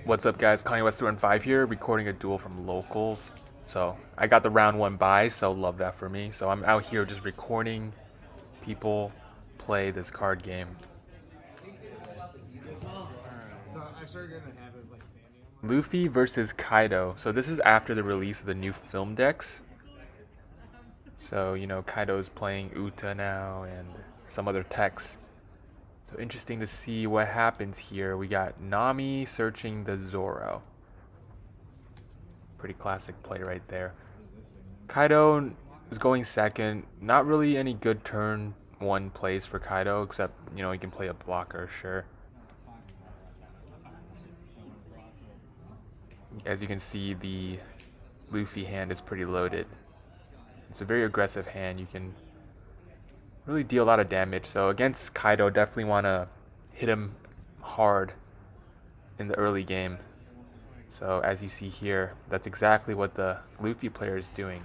What's up, guys? Kanye West 5 here, recording a duel from locals. So I got the round one buy, so love that for me. So I'm out here just recording people play this card game. So I started getting a habit of like fanning on Luffy versus Kaido. So this is after the release of the new film decks. So Kaido's playing Uta now and some other techs. So interesting to see what happens here. We got Nami searching the Zoro. Pretty classic play right there. Kaido is going second. Not really any good turn one plays for Kaido, except, he can play a blocker, sure. As you can see, the Luffy hand is pretty loaded. It's a very aggressive hand. You can really deal a lot of damage. So against Kaido, definitely want to hit him hard in the early game. So as you see here, that's exactly what the Luffy player is doing.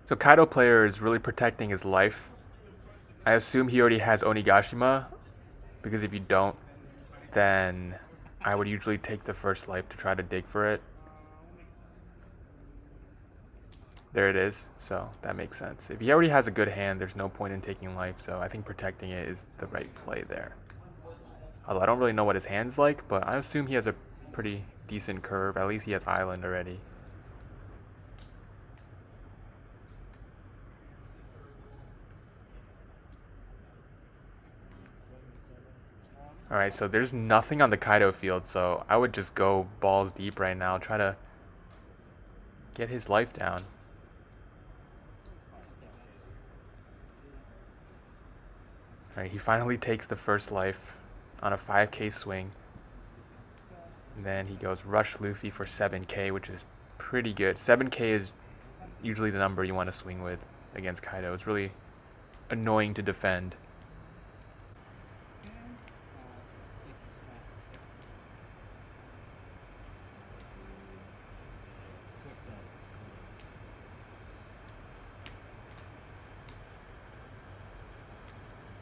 So Kaido player is really protecting his life. I assume he already has Onigashima, because if you don't, then I would usually take the first life to try to dig for it. There it is, so that makes sense. If he already has a good hand, there's no point in taking life, so I think protecting it is the right play there. Although I don't really know what his hand's like, but I assume he has a pretty decent curve. At least he has Island already. Alright, so there's nothing on the Kaido field, so I would just go balls deep right now. Try to get his life down. Alright, he finally takes the first life on a 5k swing. And then he goes Rush Luffy for 7k, which is pretty good. 7k is usually the number you want to swing with against Kaido. It's really annoying to defend.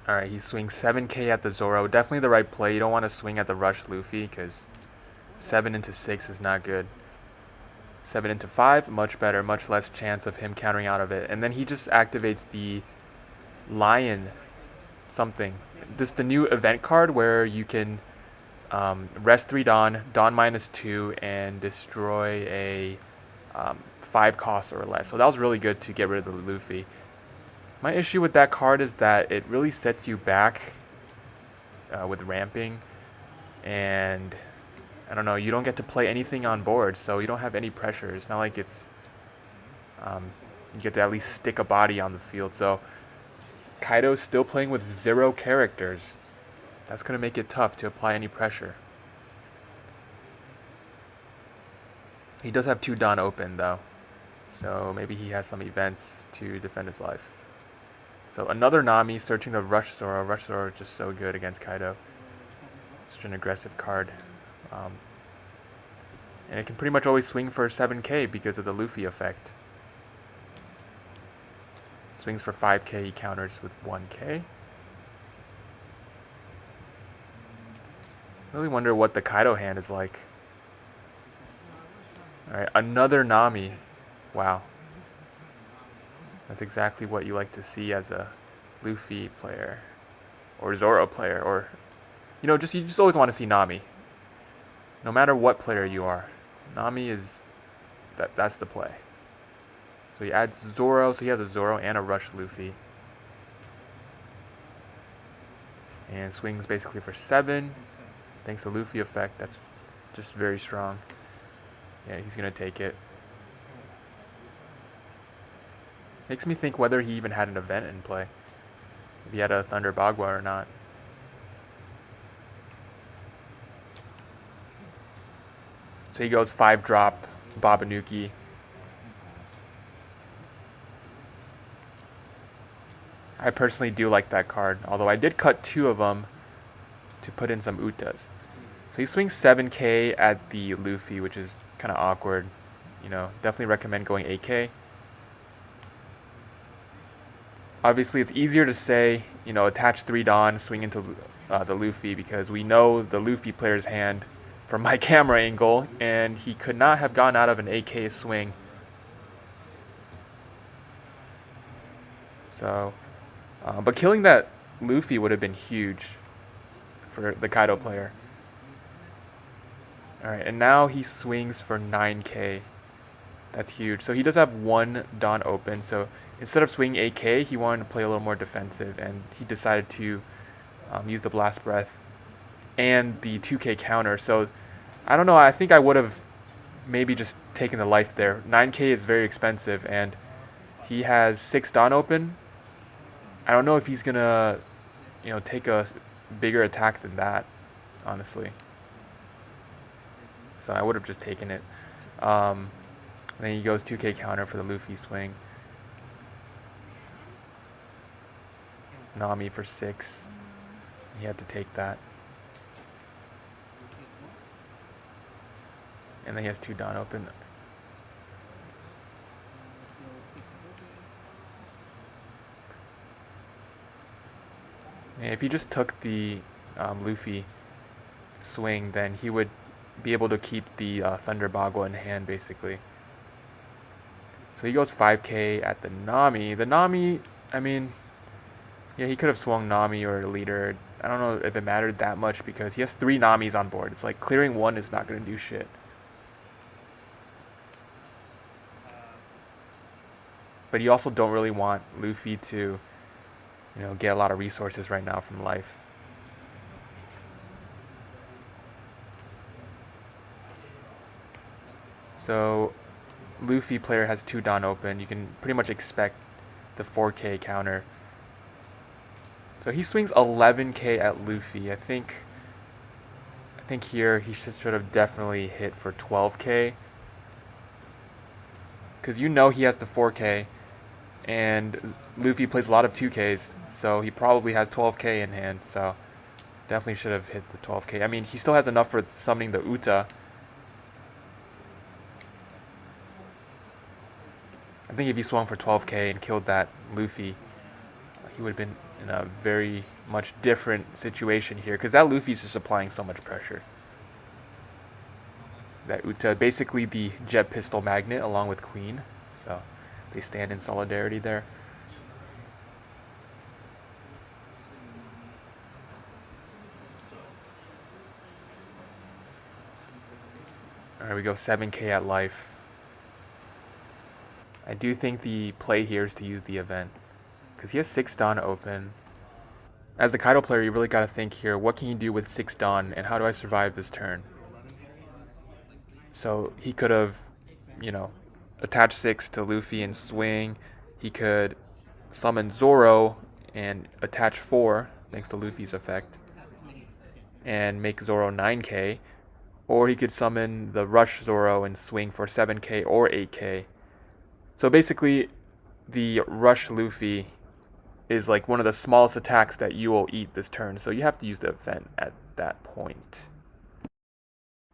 Alright, he swings 7k at the Zoro. Definitely the right play. You don't want to swing at the Rush Luffy because 7 into 6 is not good. 7 into 5, much better. Much less chance of him countering out of it. And then he just activates the Lion something. This is the new event card where you can rest 3 Dawn, Dawn -2, and destroy a 5 cost or less. So that was really good to get rid of the Luffy. My issue with that card is that it really sets you back with ramping, and I don't know, you don't get to play anything on board, so you don't have any pressure. It's not like it's you get to at least stick a body on the field. So Kaido's still playing with 0 characters. That's going to make it tough to apply any pressure. He does have 2 Dawn open though, so maybe he has some events to defend his life. So another Nami searching the Rush Zoro. Rush Zoro is just so good against Kaido. Such an aggressive card. And it can pretty much always swing for 7k because of the Luffy effect. Swings for 5k, he counters with 1k. Really wonder what the Kaido hand is like. Alright, another Nami. Wow. That's exactly what you like to see as a Luffy player or Zoro player, or you just always want to see Nami. No matter what player you are, Nami is that's the play. So he adds Zoro, so he has a Zoro and a Rush Luffy. And swings basically for 7. Thanks to Luffy effect, that's just very strong. Yeah, he's gonna take it. Makes me think whether he even had an event in play. If he had a Thunder Bagua or not. So he goes 5 drop Babanuki. I personally do like that card, although I did cut 2 of them to put in some Utas. So he swings 7k at the Luffy, which is kind of awkward. Definitely recommend going 8k. Obviously, it's easier to say you know, attach 3 Dawn, swing into the Luffy, because we know the Luffy player's hand from my camera angle, and he could not have gone out of an AK swing. So, but killing that Luffy would have been huge for the Kaido player. Alright, and now he swings for 9k. That's huge. So he does have 1 Dawn open, so instead of swinging AK, he wanted to play a little more defensive, and he decided to use the Blast Breath and the 2k counter. So, I don't know, I think I would have maybe just taken the life there. 9k is very expensive, and he has 6 Dawn open. I don't know if he's gonna, you know, take a bigger attack than that, honestly. So I would have just taken it. Then he goes 2k counter for the Luffy swing. Nami for 6. He had to take that. And then he has 2 Dawn open. And if he just took the Luffy swing, then he would be able to keep the Thunder Bagua in hand, basically. So he goes 5k at the Nami. The Nami, I mean, yeah, he could have swung Nami or leader. I don't know if it mattered that much because he has 3 Namis on board. It's like clearing 1 is not going to do shit. But you also don't really want Luffy to, you know, get a lot of resources right now from life. So, Luffy player has 2 Dawn open. You can pretty much expect the 4k counter. So he swings 11k at Luffy. I think here he should have definitely hit for 12k. Because you know he has the 4k, and Luffy plays a lot of 2ks, so he probably has 12k in hand. So definitely should have hit the 12k. I mean, he still has enough for summoning the Uta. I think if he swung for 12k and killed that Luffy, he would have been in a very much different situation here, because that Luffy's just applying so much pressure. That Uta, basically the jet pistol magnet along with Queen, so they stand in solidarity there. Alright, we go 7k at life. I do think the play here is to use the event, because he has 6 Dawn open. As a Kaido player, you really got to think here, what can you do with 6 Dawn, and how do I survive this turn? So he could have, you know, attached 6 to Luffy and swing. He could summon Zoro and attach 4, thanks to Luffy's effect, and make Zoro 9k. Or he could summon the Rush Zoro and swing for 7k or 8k. So basically, the Rush Luffy is like one of the smallest attacks that you will eat this turn, so you have to use the event at that point.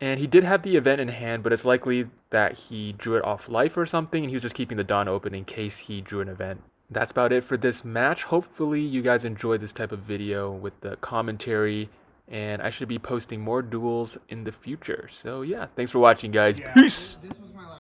And he did have the event in hand, but it's likely that he drew it off life or something, and he was just keeping the Dawn open in case he drew an event. That's about it for this match. Hopefully you guys enjoyed this type of video with the commentary, and I should be posting more duels in the future. So yeah, thanks for watching, guys. Peace!